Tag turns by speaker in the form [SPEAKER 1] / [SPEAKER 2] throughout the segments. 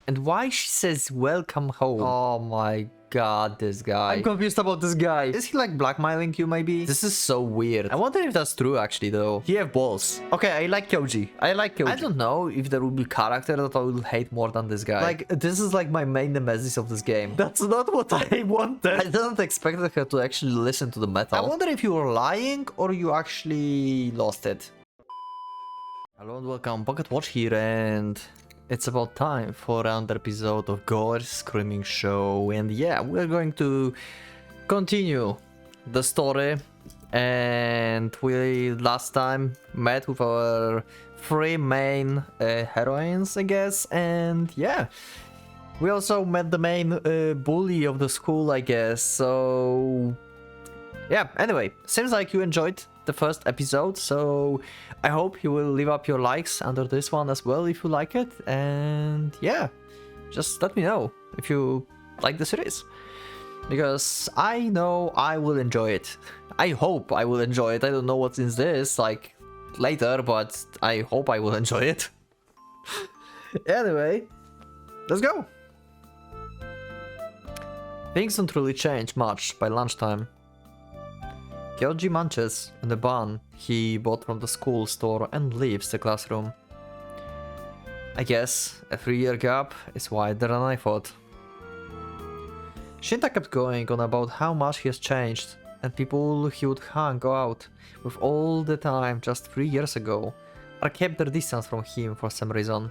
[SPEAKER 1] And why she says welcome home? Oh my god, this guy. I'm confused about this guy. Is he like blackmailing you maybe? This is so weird. I wonder if that's true actually though. He have balls. Okay, I like Kyoji. I don't know if there will be character that I will hate more than this guy. Like, this is like my main nemesis of this game. That's not what I wanted. I didn't expect her to actually listen to the metal. I wonder if you were lying or you actually lost it. Hello and welcome, Pocket Watch here, and it's about time for another episode of Gore Screaming Show. And yeah, we're going to continue the story. And we last time met with our three main heroines, I guess. And yeah, we also met the main bully of the school, I guess. So yeah, anyway, seems like you enjoyed the first episode, so I hope you will leave up your likes under this one as well if you like it. And yeah, just let me know if you like the series, because I know I will enjoy it. I hope I will enjoy it. I don't know what's in this like later, but I hope I will enjoy it. Anyway, let's go. Things don't really change much by lunchtime. Kyoji munches in the bun he bought from the school store and leaves the classroom. I guess a 3-year gap is wider than I thought. Shinta kept going on about how much he has changed, and people he would hang out with all the time just 3 years ago are kept their distance from him for some reason.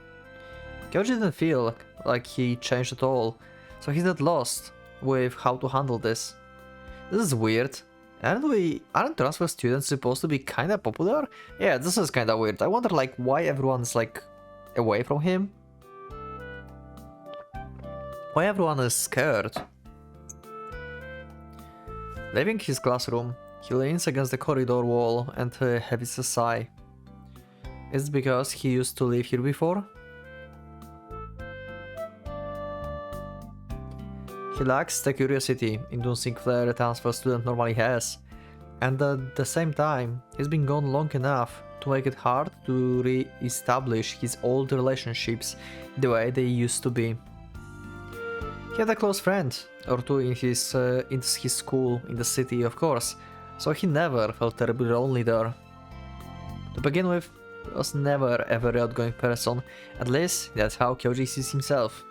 [SPEAKER 1] Kyoji didn't feel like he changed at all, so he's not lost with how to handle this. This is weird. Aren't transfer students supposed to be kinda popular? Yeah, this is kinda weird. I wonder like why everyone's like away from him? Why everyone is scared? Leaving his classroom, he leans against the corridor wall and heaves a sigh. Is it because he used to live here before? He lacks the curiosity inducing flair a transfer student normally has, and at the same time, he's been gone long enough to make it hard to re-establish his old relationships the way they used to be. He had a close friend or two in his school in the city, of course, so he never felt terribly lonely there. To begin with, he was never a very outgoing person, at least that's how Kyoji sees himself.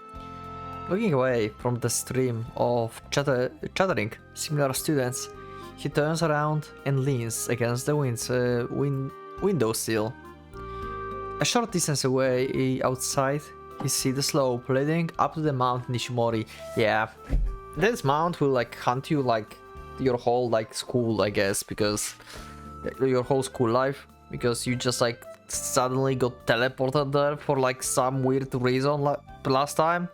[SPEAKER 1] Looking away from the stream of chattering similar students, he turns around and leans against the windowsill. A short distance away outside, he sees the slope leading up to the Mount Nishimori. Yeah, this mount will like hunt you like your whole like school, I guess, because your whole school life, because you just like suddenly got teleported there for like some weird reason like last time.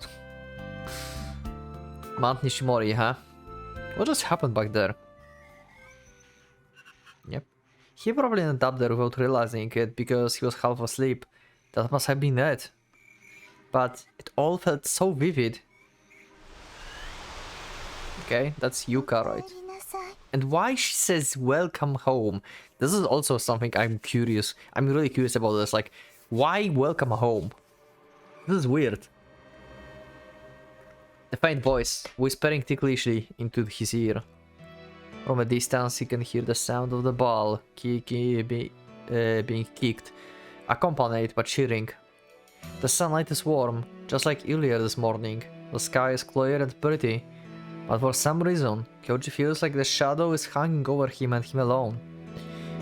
[SPEAKER 1] Mount Nishimori, huh? What just happened back there? Yep. He probably ended up there without realizing it because he was half asleep. That must have been it. But it all felt so vivid. Okay, that's Yuka, right? And why she says welcome home? This is also something I'm really curious about this. Like, why welcome home? This is weird. A faint voice, whispering ticklishly into his ear. From a distance, he can hear the sound of the ball being kicked, accompanied by cheering. The sunlight is warm, just like earlier this morning. The sky is clear and pretty, but for some reason, Kyoji feels like the shadow is hanging over him and him alone.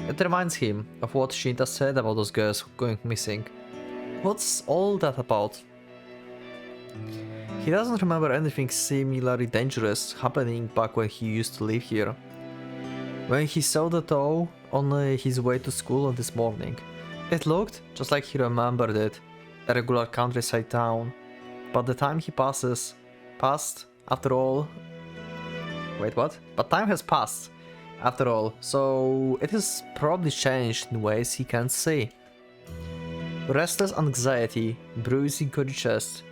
[SPEAKER 1] It reminds him of what Shinta said about those girls going missing. What's all that about? He doesn't remember anything similarly dangerous happening back when he used to live here. When he saw the toe on his way to school this morning, it looked just like he remembered it, a regular countryside town. But the time he passed after all. Wait, what? But time has passed after all, so it has probably changed in ways he can't see. Restless anxiety brews in Koji's chest.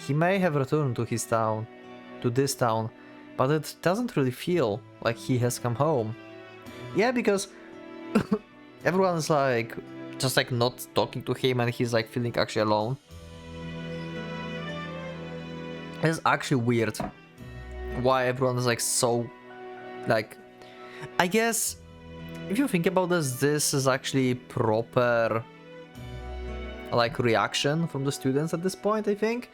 [SPEAKER 1] He may have returned to this town, but it doesn't really feel like he has come home. Yeah, because everyone's like, just like not talking to him and he's like feeling actually alone. It's actually weird why everyone is like so, like, I guess if you think about this is actually proper like reaction from the students at this point, I think,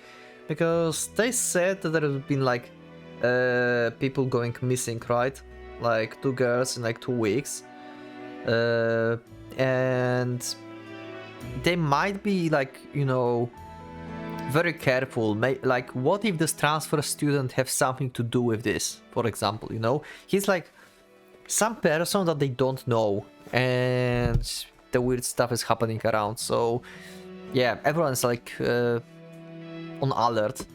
[SPEAKER 1] because they said that there have been like people going missing, right? Like 2 girls in like 2 weeks, and they might be like, you know, very careful. Like, what if this transfer student have something to do with this, for example, you know? He's like some person that they don't know, and the weird stuff is happening around. So yeah, everyone's like on alert.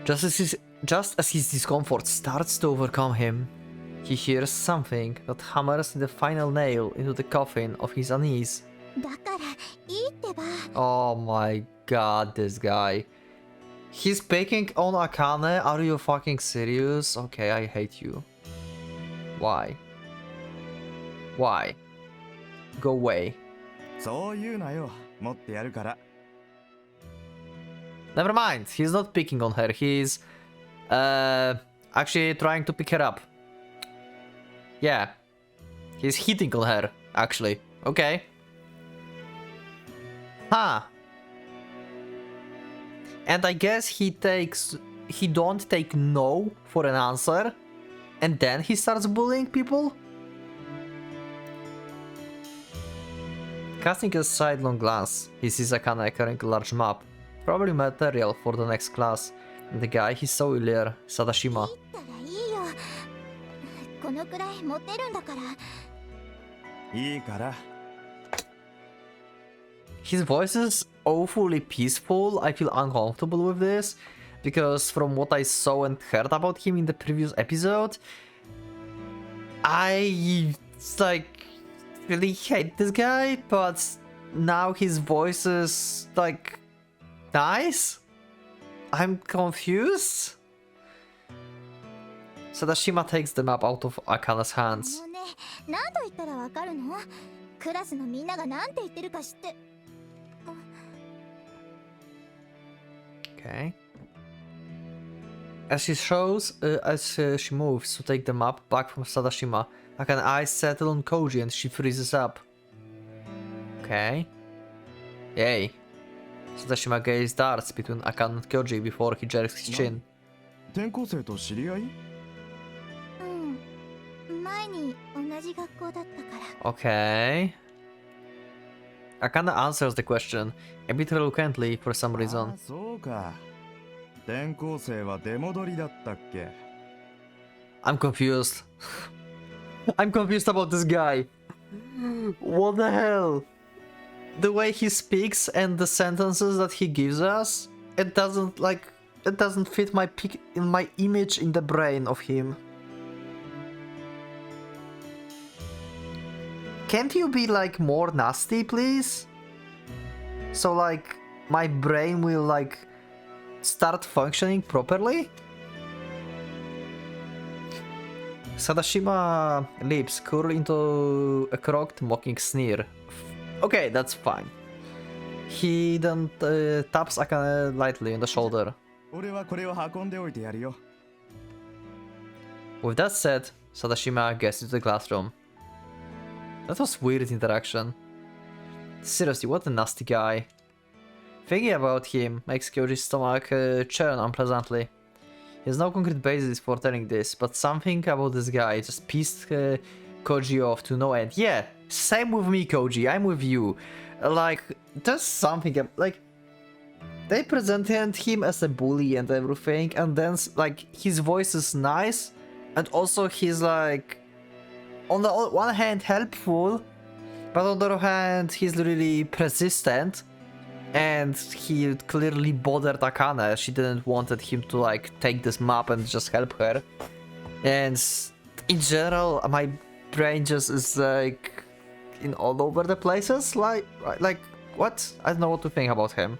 [SPEAKER 1] Just as his discomfort starts to overcome him, he hears something that hammers the final nail into the coffin of his unease. Oh my god, this guy. He's picking on Akane? Are you fucking serious? Okay, I hate you. Why? Why? Go away. Never mind, he's not picking on her, he's actually trying to pick her up. Yeah, he's hitting on her, actually. Okay. Huh. And I guess he don't take no for an answer, and then he starts bullying people? Casting a sidelong glance, he sees Akane carrying a large map, probably material for the next class. And the guy he saw earlier, Sadashima. His voice is awfully peaceful. I feel uncomfortable with this, because from what I saw and heard about him in the previous episode, I like really hate this guy, but now his voice is like nice. I'm confused. Sadashima takes the map out of Akane's hands. Okay. As she moves to take the map back from Sadashima, Akane's eyes settle on Koji and she freezes up. Okay. Yay. Sadashima gazes darts between Akane and Koji before he jerks his chin. Okay. Akane answers the question, a bit reluctantly for some reason. I'm confused. I'm confused about this guy. What the hell? The way he speaks and the sentences that he gives us, it doesn't fit my image in the brain of him. Can't you be like more nasty, please? So like my brain will like start functioning properly? Sadashima lips curl into a crooked mocking sneer. Okay, that's fine. He then taps Akane lightly on the shoulder. With that said, Sadashima gets into the classroom. That was weird interaction. Seriously, what a nasty guy. Thinking about him makes Kyoji's stomach churn unpleasantly. He has no concrete basis for telling this, but something about this guy just pissed Koji off to no end. Yeah, same with me, Koji, I'm with you. Like, there's something, like, they presented him as a bully and everything, and then, like, his voice is nice, and also he's, like, on the one hand helpful, but on the other hand he's really persistent, and he clearly bothered Akane. She didn't wanted him to like take this map and just help her, and in general my brain just is like in all over the places, like what? I don't know what to think about him,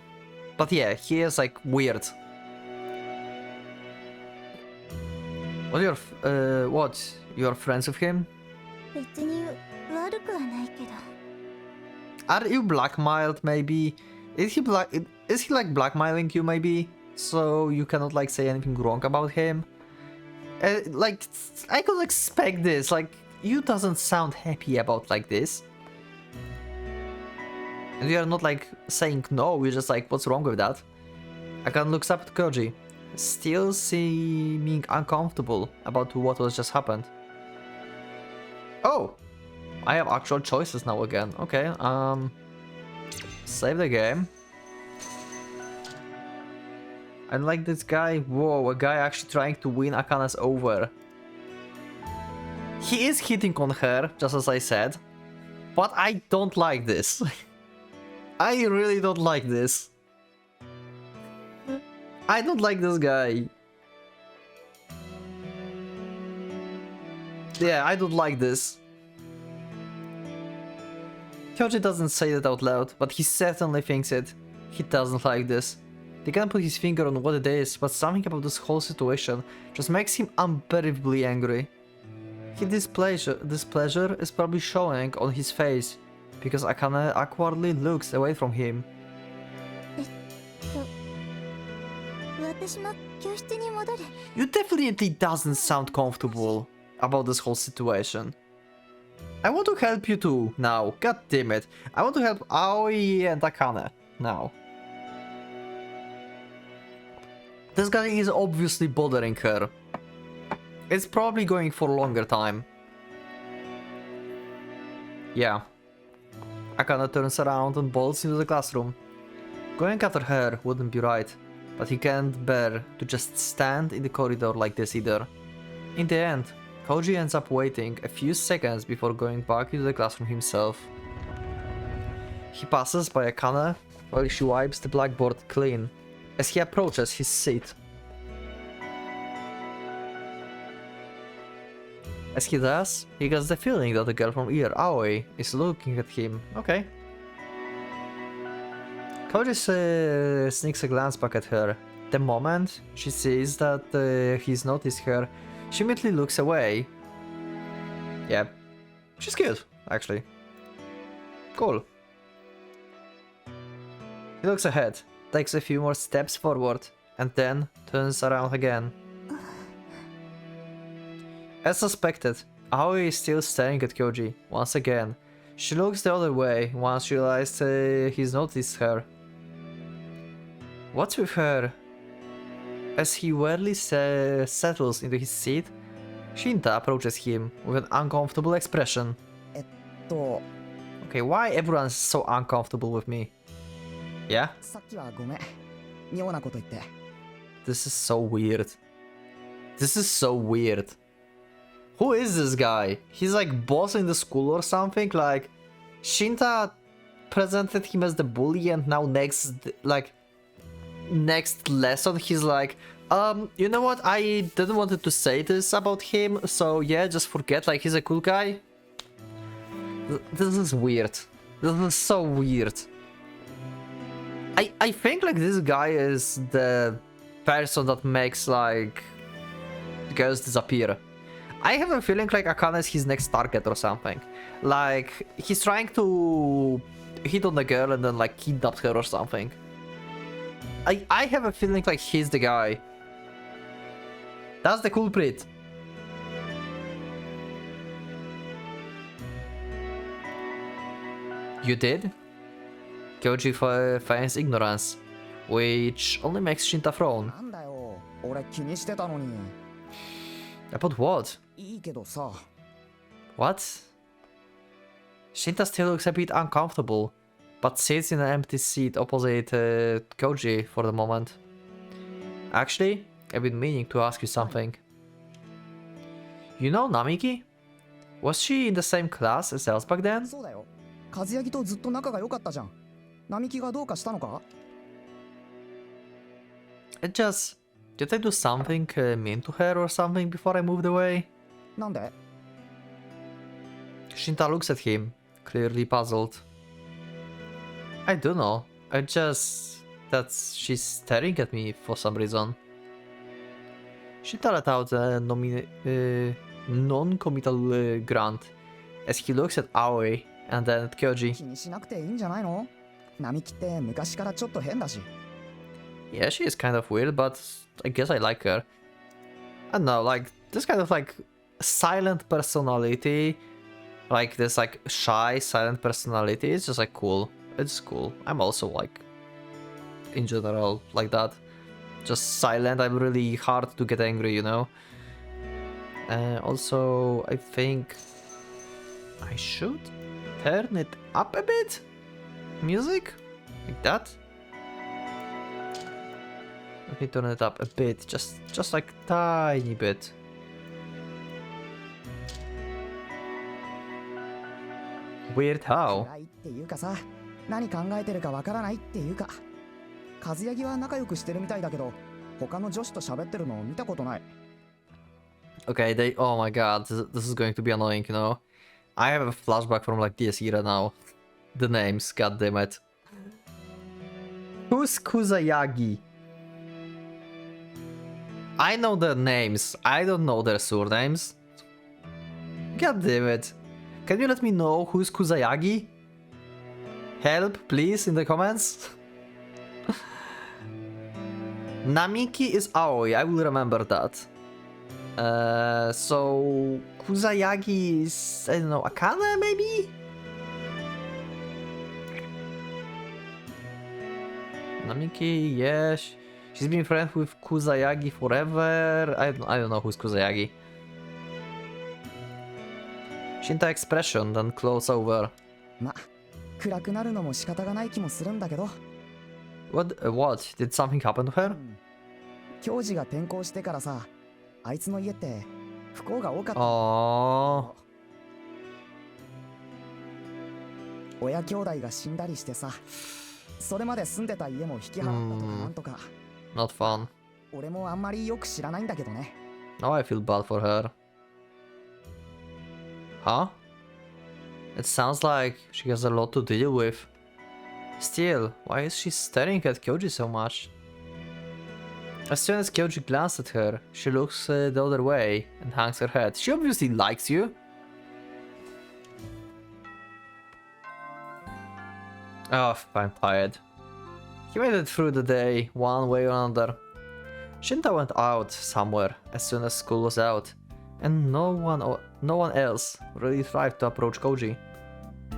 [SPEAKER 1] but yeah, he is like weird. What, you're friends with him? Are you blackmailed maybe? Is he like blackmailing you maybe? So you cannot like say anything wrong about him? Like, I could expect this, like, you doesn't sound happy about like this. And you are not like saying no, you're just like, what's wrong with that? Akane looks up at Koji, still seeming uncomfortable about what was just happened. Oh! I have actual choices now again. Okay, save the game. I like this guy. Whoa, a guy actually trying to win Akane's over. He is hitting on her, just as I said. But I don't like this. I really don't like this. I don't like this guy. Yeah, I don't like this. Koji doesn't say that out loud, but he certainly thinks it. He doesn't like this. He can't put his finger on what it is, but something about this whole situation just makes him unbearably angry. His displeasure is probably showing on his face, because Akane awkwardly looks away from him. You definitely doesn't sound comfortable about this whole situation. I want to help you too now, god damn it. I want to help Aoi and Akane now. This guy is obviously bothering her. It's probably going for a longer time. Yeah. Akane turns around and bolts into the classroom. Going after her wouldn't be right, but he can't bear to just stand in the corridor like this either. In the end, Koji ends up waiting a few seconds before going back into the classroom himself. He passes by Akane while she wipes the blackboard clean as he approaches his seat. As he does, he gets the feeling that the girl from here, Aoi, is looking at him. Okay. Koji sneaks a glance back at her. The moment she sees that he's noticed her, she immediately looks away. Yeah, she's cute, actually. Cool. He looks ahead, takes a few more steps forward, and then turns around again. As suspected, Aoi is still staring at Koji. Once again, she looks the other way once she realizes he's noticed her. What's with her? As he wearily settles into his seat, Shinta approaches him with an uncomfortable expression. Okay, why everyone's so uncomfortable with me? Yeah? This is so weird. This is so weird. Who is this guy? He's like boss in the school or something? Like, Shinta presented him as the bully and now next lesson he's like, you know what, I didn't want to say this about him, so yeah, just forget, like, he's a cool guy. This is weird. This is so weird. I think like this guy is the person that makes like girls disappear. I have a feeling like Akane is his next target or something. Like, he's trying to hit on the girl and then like kidnap her or something. I have a feeling like he's the guy. That's the culprit. You did? Koji feigns ignorance, which only makes Shinta frown. About what? What? Shinta still looks a bit uncomfortable, but sits in an empty seat opposite Koji for the moment. Actually, I've been meaning to ask you something. You know Namiki? Was she in the same class as us back then? It just... Did I do something mean to her or something before I moved away? Shinta looks at him, clearly puzzled. I don't know. I just... that she's staring at me for some reason. Shinta let out a non-committal grunt as he looks at Aoi and then at Kyoji. Yeah, she is kind of weird, but I guess I like her. I don't know, like, this kind of like silent personality, like this like shy, silent personality, it's just like cool. It's cool. I'm also like, in general, like that. Just silent, I'm really hard to get angry, you know? Also, I think I should turn it up a bit? Music? Like that? Let me turn it up a bit, just like tiny bit. Weird how? Okay, oh my god, this is going to be annoying, you know? I have a flashback from like this era now. The names, god damn it. Who's Kuzayagi? I know their names, I don't know their surnames. God damn it. Can you let me know who's Kuzayagi? Help, please, in the comments. Namiki is Aoi, I will remember that. So Kuzayagi is, I don't know, Akane maybe? Namiki, yes. She's been friends with Kuzayagi forever. I don't know who's Kuzayagi. Shinta expression, then close over. What? Did something happen to her? Aww. Not fun. Now I feel bad for her. Huh? It sounds like she has a lot to deal with. Still, why is she staring at Kyoji so much? As soon as Kyoji glances at her, she looks the other way and hangs her head. She obviously likes you. Oh, I'm tired. He made it through the day, one way or another. Shinta went out somewhere as soon as school was out, and no one else really tried to approach Koji.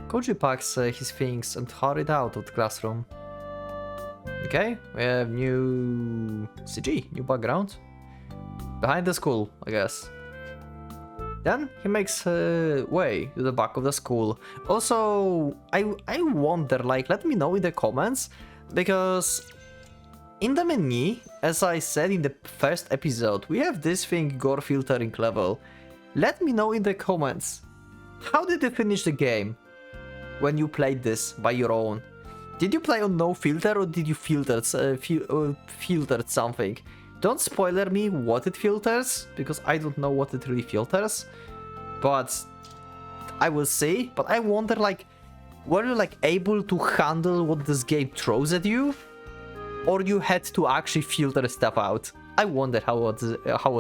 [SPEAKER 1] Koji packs his things and hurried out of the classroom. Okay, we have new CG, new background. Behind the school, I guess. Then he makes way to the back of the school. Also, I wonder, like, let me know in the comments, because in the menu, as I said in the first episode, we have this thing, Gore filtering level. Let me know in the comments, how did you finish the game when you played this by your own? Did you play on no filter, or did you filtered something? Don't spoiler me what it filters, because I don't know what it really filters. But I will see. But I wonder, like, were you like able to handle what this game throws at you? Or you had to actually filter stuff out? I wonder how was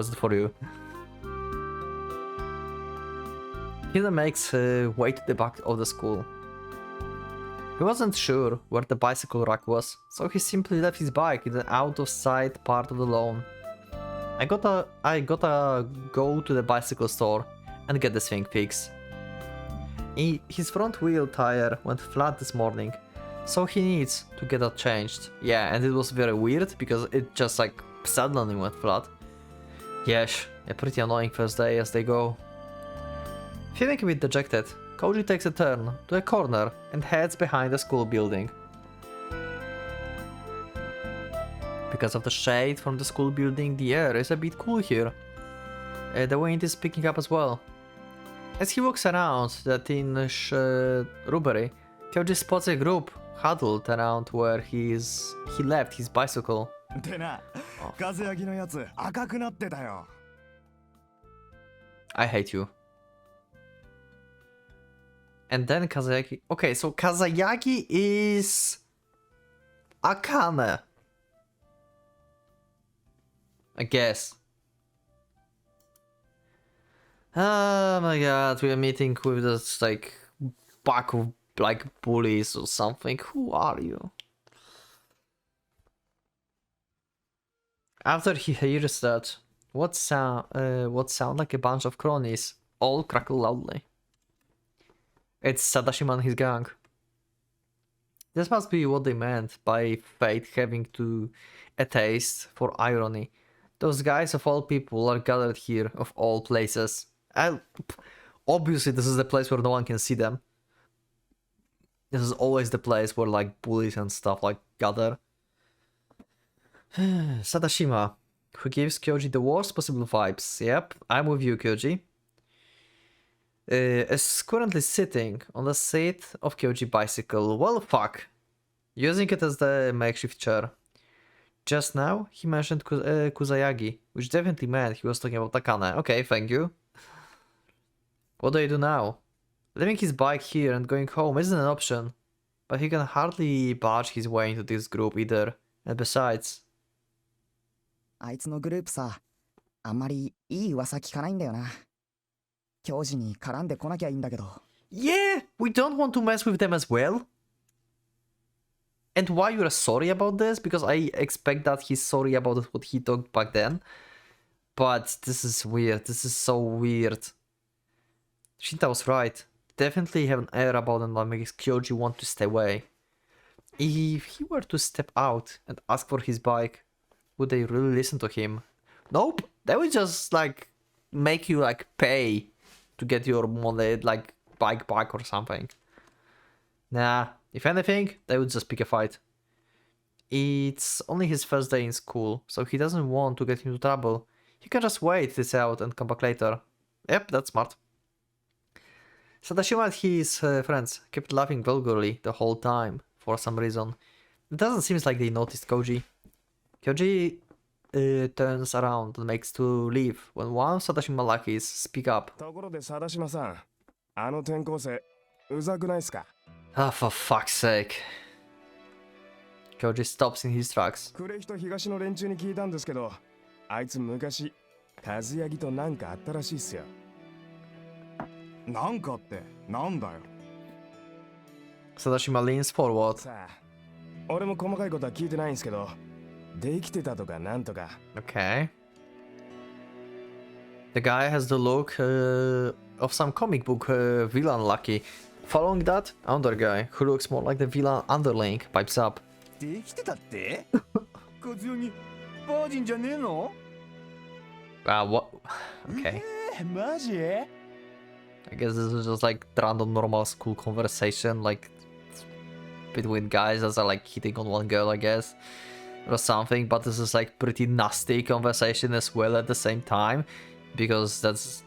[SPEAKER 1] it for you? Hilda makes way to the back of the school. He wasn't sure where the bicycle rack was, so he simply left his bike in the out-of-sight part of the lawn. I gotta go to the bicycle store and get this thing fixed. His front wheel tire went flat this morning, so he needs to get that changed. Yeah, and it was very weird because it just like suddenly went flat. Yes, a pretty annoying first day as they go. Feeling a bit dejected, Koji takes a turn to a corner and heads behind the school building. Because of the shade from the school building, the air is a bit cool here. The wind is picking up as well. As he walks around the tinnish rubbery, Kyoji spots a group huddled around where he left his bicycle. I hate you. And then Kazayaki. Okay, so Kazayaki is Akane, I guess. Oh my god, we are meeting with this like pack of like bullies or something. Who are you? After he hears that, what sound like a bunch of cronies all crackle loudly. It's Sadashima and his gang. This must be what they meant by fate having a taste for irony. Those guys of all people are gathered here, of all places. Obviously, this is the place where no one can see them. This is always the place where like bullies and stuff like gather. Sadashima, who gives Kyoji the worst possible vibes. Yep, I'm with you, Kyoji. Is currently sitting on the seat of Kyoji bicycle. Well, fuck. Using it as the makeshift chair. Just now, he mentioned Kuzayagi, which definitely meant he was talking about Takane. Okay, thank you. What do I do now? Leaving his bike here and going home isn't an option. But he can hardly barge his way into this group either. And besides...
[SPEAKER 2] あいつのグループさ、あんまりいい噂聞かないんだよな。教授に絡んでこなきゃいいんだけど。
[SPEAKER 1] Yeah, we don't want to mess with them as well. And why you're sorry about this? Because I expect that he's sorry about what he talked back then. But this is weird. This is so weird. Shinta was right. Definitely have an air about them that makes Kyoji want to stay away. If he were to step out and ask for his bike, would they really listen to him? Nope. They would just like make you like pay to get your money, like bike back or something. Nah. If anything, they would just pick a fight. It's only his first day in school, so he doesn't want to get into trouble. He can just wait this out and come back later. Yep, that's smart. Sadashima and his friends kept laughing vulgarly the whole time, for some reason. It doesn't seem like they noticed Koji. Kyoji turns around and makes to leave when one of Sadashima lackeys speak up. Ah, for fuck's sake. Kyoji stops in his tracks. Sadashima leans forward. Okay. The guy has the look of some comic book villain lucky. Following that, another guy who looks more like the villain underling pipes up. What? Okay. I guess this is just like random normal school conversation, like between guys as are like hitting on one girl, I guess, or something. But this is like pretty nasty conversation as well at the same time, because that's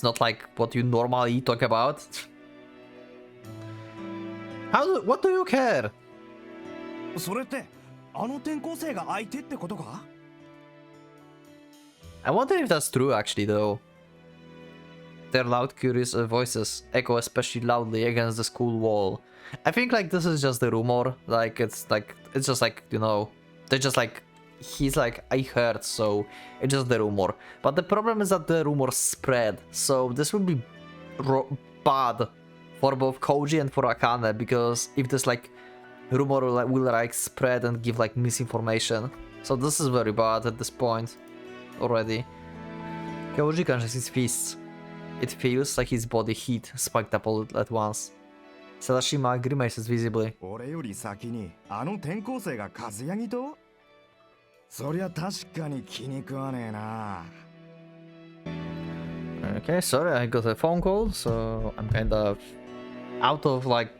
[SPEAKER 1] not like what you normally talk about. What do you care? I wonder if that's true actually though. Their loud curious voices echo especially loudly against the school wall. I think like this is just the rumor, like it's just like, you know, they're just like, he's like, I heard, so it's just the rumor. But the problem is that the rumor spread, so this would be bad for both Koji and for Akane, because if this like rumor will like spread and give like misinformation, so this is very bad at this point already. Koji clenches his fists. It feels like his body heat spiked up all at once. Sadashima grimaces visibly. Okay, sorry, I got a phone call, so I'm kind of out of like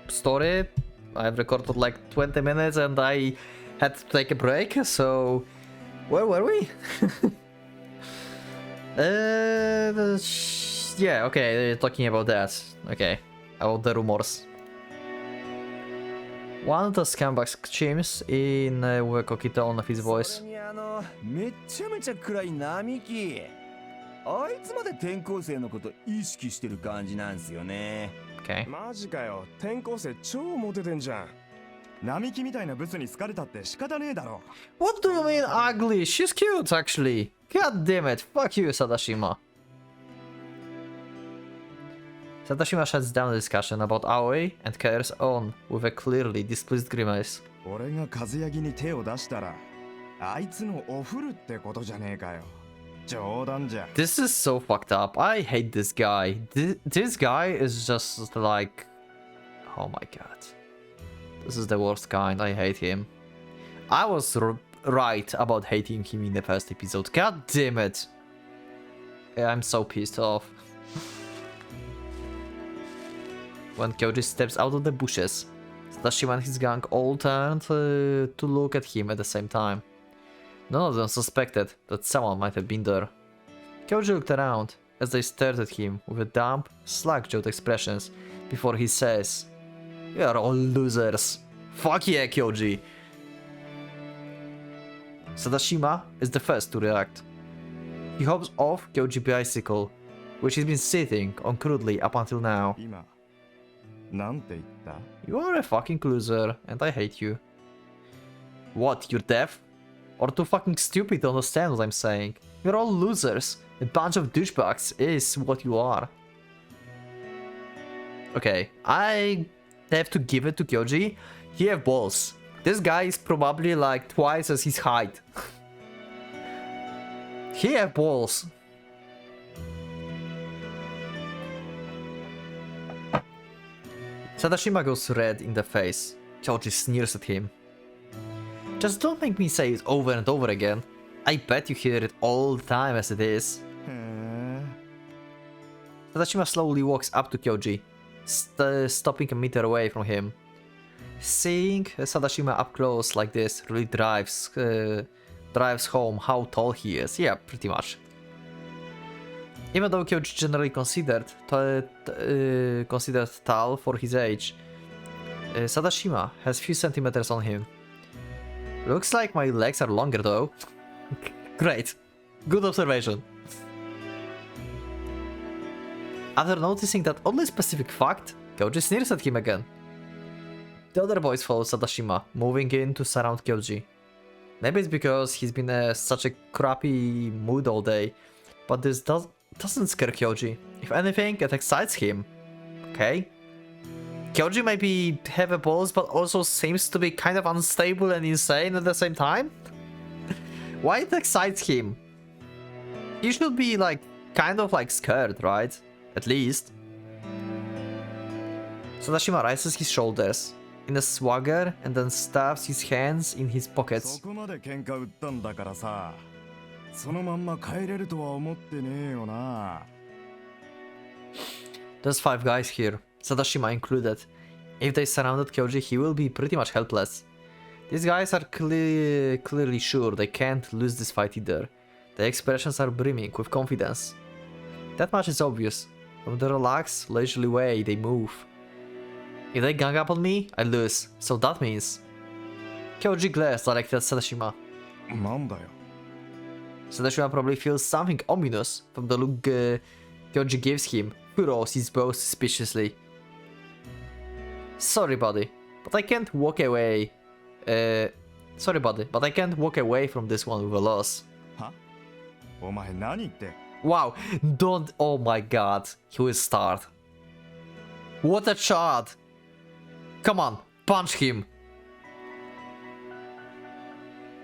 [SPEAKER 1] story. I've recorded like 20 minutes and I had to take a break, so where were we? Yeah, okay, talking about that. Okay, about the rumors. One of the scumbags chimes in with a cocky tone of his voice. Okay. What do you mean ugly? She's cute actually. God damn it. Fuck you, Sadashima. Sadashima shuts down the discussion about Aoi and carries on with a clearly displeased grimace.
[SPEAKER 3] 俺が和ヤギに手を出したらあいつのおふるってことじゃねえかよ。冗談じゃ。
[SPEAKER 1] This is so fucked up. I hate this guy. This guy is just like... Oh my god. This is the worst kind. I hate him. I was right about hating him in the first episode. God damn it. I'm so pissed off. When Kyoji steps out of the bushes, Sadashima and his gang all turned to look at him at the same time. None of them suspected that someone might have been there. Kyoji looked around as they stared at him with a damp, slack-jawed expressions before he says, "You are all losers. Fuck yeah, Kyoji." Sadashima is the first to react. He hops off Kyoji's bicycle, which he's been sitting on crudely up until now.
[SPEAKER 3] 今なんて言った？
[SPEAKER 1] You are a fucking loser, and I hate you. What, you're deaf? Or too fucking stupid to understand what I'm saying? You're all losers. A bunch of douchebags is what you are. Okay, I have to give it to Kyoji. He have balls. This guy is probably like twice as his height. He have balls. Sadashima goes red in the face. Kyoji sneers at him. Just don't make me say it over and over again. I bet you hear it all the time as it is.
[SPEAKER 3] へえ。
[SPEAKER 1] Sadashima slowly walks up to Kyoji, stopping a meter away from him. Seeing Sadashima up close like this really drives home how tall he is. Yeah, pretty much. Even though Kyoji generally considered tall for his age, Sadashima has few centimeters on him. Looks like my legs are longer though. Great. Good observation. After noticing that oddly specific fact, Kyoji sneers at him again. The other boys follow Sadashima, moving in to surround Kyoji. Maybe it's because he's been in such a crappy mood all day, but this doesn't scare Kyoji. If anything, it excites him. Okay? Kyoji maybe have a balls, but also seems to be kind of unstable and insane at the same time? Why it excites him? He should be like, kind of like scared, right? At least. Sadashima raises his shoulders in a swagger and then stuffs his hands in his pockets.
[SPEAKER 3] そこまで喧嘩売ったんだからさ。そのまんま帰れるとは思ってねえよな。
[SPEAKER 1] There's 5 guys here, Sadashima included. If they surrounded Kyoji, he will be pretty much helpless. These guys are clearly sure they can't lose this fight either. Their expressions are brimming with confidence. That much is obvious, from the relaxed, leisurely way they move. If they gang up on me, I lose, so that means... Kyoji glares directly at Sadashima.
[SPEAKER 3] なんだよ。
[SPEAKER 1] Sadashima probably feels something ominous from the look Kyoji gives him, furrows his brow suspiciously. Sorry buddy, but I can't walk away. Sorry buddy, but I can't walk away from this one with a loss.
[SPEAKER 3] は？お前何言って。
[SPEAKER 1] Wow, don't... Oh my god, he will start. What a shot! Come on, punch him!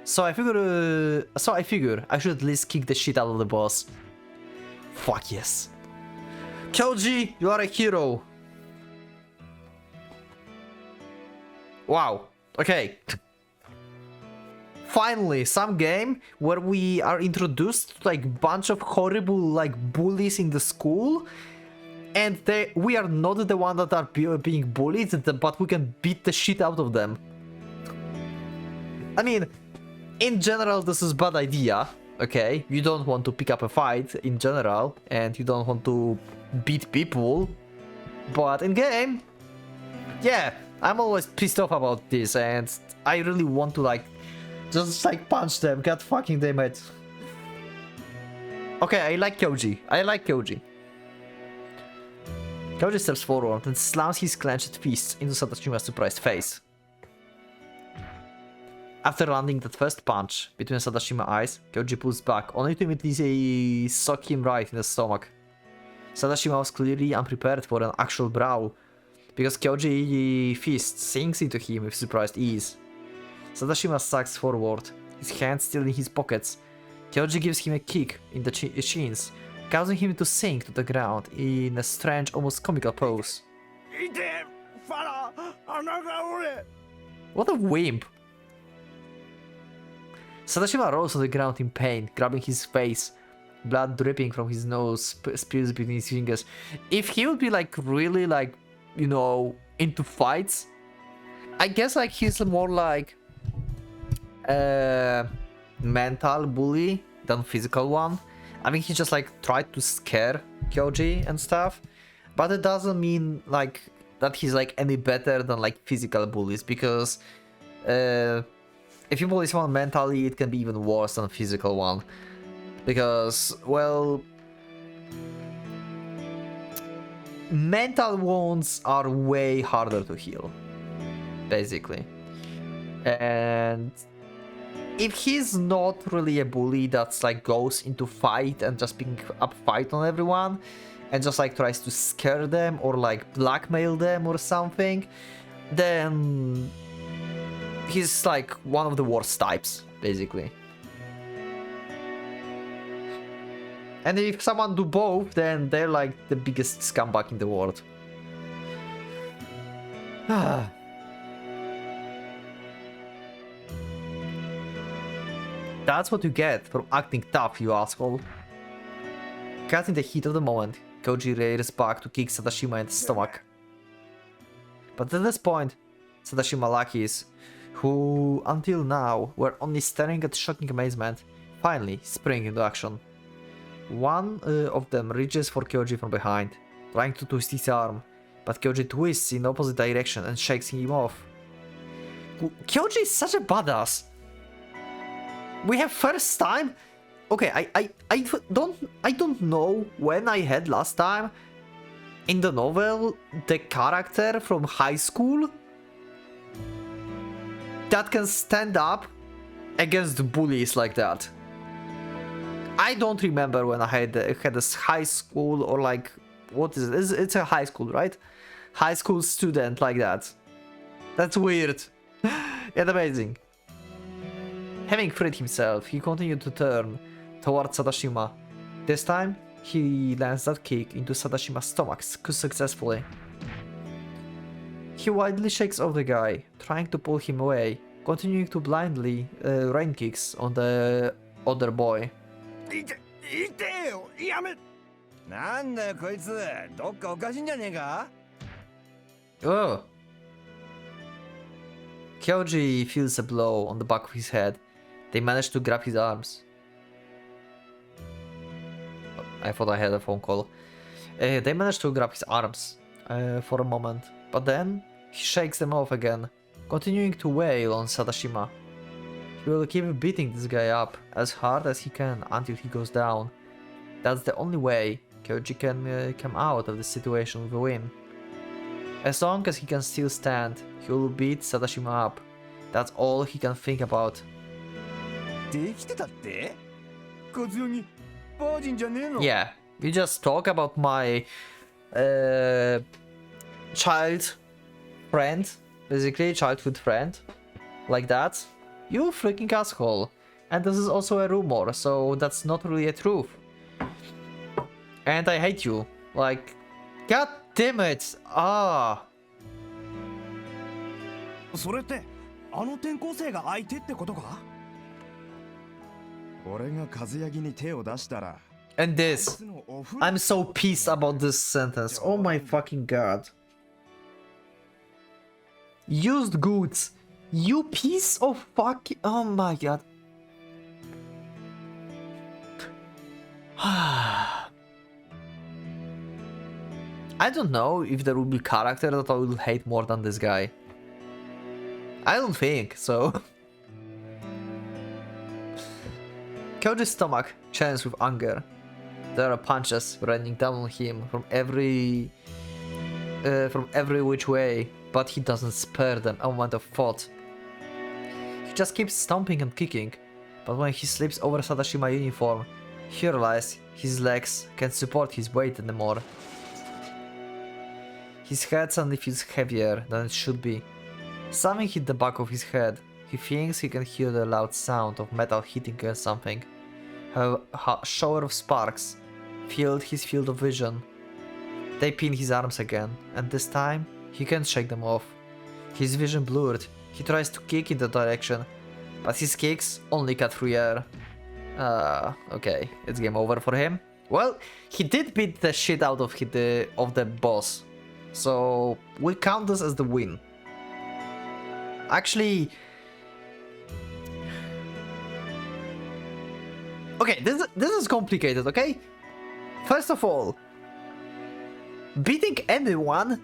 [SPEAKER 1] So I figure I should at least kick the shit out of the boss. Fuck yes. Kyoji, you are a hero! Wow, okay. Finally, some game where we are introduced to like bunch of horrible like bullies in the school, and we are not the one that are being bullied, but we can beat the shit out of them. I mean, in general, this is a bad idea. Okay, you don't want to pick up a fight in general, and you don't want to beat people, but in game, yeah, I'm always pissed off about this, and I really want to like just like punch them. God fucking damn it. Okay, I like Kyoji. Kyoji steps forward and slams his clenched fist into Sadashima's surprised face. After landing that first punch between Sadashima's eyes, Kyoji pulls back, only to immediately sock him right in the stomach. Sadashima was clearly unprepared for an actual brawl, because Kyoji fist sinks into him with surprised ease. Sadashima sags forward, his hands still in his pockets. Kyoji gives him a kick in the shins, causing him to sink to the ground in a strange, almost comical pose. What a wimp! Sadashima rolls on the ground in pain, grabbing his face. Blood dripping from his nose spills between his fingers. If he would be like really like, you know, into fights, I guess like he's more like a mental bully than physical one. I mean, he just like tried to scare Kyoji and stuff, but it doesn't mean like that he's like any better than like physical bullies, because if you bully someone mentally, it can be even worse than a physical one. Because, well, mental wounds are way harder to heal, basically. And if he's not really a bully that's like goes into fight and just picking up fight on everyone and just like tries to scare them or like blackmail them or something, then he's like one of the worst types, basically. And if someone do both, then they're like the biggest scumbag in the world. That's what you get for acting tough, you asshole. Caught in the heat of the moment, Koji rears back to kick Sadashima in the stomach. But at this point, Sadashima lackeys, who until now were only staring at shocking amazement, finally spring into action. One of them reaches for Kyoji from behind, trying to twist his arm, but Kyoji twists in opposite direction and shakes him off. Kyoji is such a badass. We have first time. Okay, I don't know when I had last time in the novel the character from high school that can stand up against bullies like that. I don't remember when I had this high school or like, what is it? It's a high school, right? High school student like that. That's weird. Yet amazing. Having freed himself, he continued to turn towards Sadashima. This time, he lands that kick into Sadashima's stomach successfully. He wildly shakes off the guy, trying to pull him away, continuing to blindly rain kicks on the other boy. Oh. Kyoji feels a blow on the back of his head. They manage to grab his arms. Oh, I thought I had a phone call. They manage to grab his arms for a moment, but then he shakes them off again, continuing to wail on Sadashima. He will keep beating this guy up as hard as he can until he goes down. That's the only way Kyoji can come out of the situation with a win. As long as he can still stand, he will beat Sadashima up. That's all he can think about. Yeah, you just talk about my child friend, basically childhood friend, like that. You freaking asshole. And this is also a rumor, so that's not really a truth. And I hate you. Like, god damn it. Ah.
[SPEAKER 3] それってあの転校生が相手ってことか？俺が和ヤギに手を出したら
[SPEAKER 1] And this. I'm so pissed about this sentence. Oh my fucking god. Used goods. You piece of fucking... Oh my god. I don't know if there will be character that I will hate more than this guy. I don't think so. Kyoji's stomach churns with anger. There are punches raining down on him from every which way, but he doesn't spare them a moment of thought. He just keeps stomping and kicking, but when he slips over Sadashima's uniform, He realized his legs can't support his weight anymore. His head suddenly feels heavier than it should be. Something hit the back of his head. He thinks he can hear the loud sound of metal hitting against something. A shower of sparks filled his field of vision. They pin his arms again, and this time he can't shake them off. His vision blurred. He tries to kick in the direction, but his kicks only cut through air. Okay, it's game over for him. Well, he did beat the shit out of the boss, so we count this as the win. Actually, okay, this is complicated. Okay, first of all, beating anyone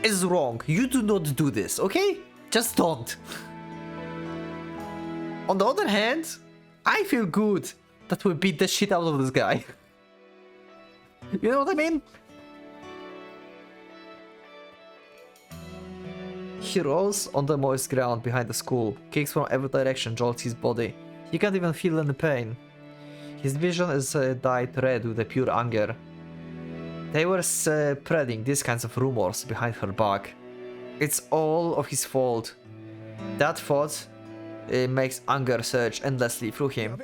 [SPEAKER 1] is wrong. You do not do this. Okay, just don't. On the other hand, I feel good that we beat the shit out of this guy. You know what I mean? He rolls on the moist ground behind the school, kicks from every direction, jolts his body. He can't even feel any pain. His vision is dyed red with a pure anger. They were spreading these kinds of rumors behind her back. It's all of his fault. That thought makes anger surge endlessly through him.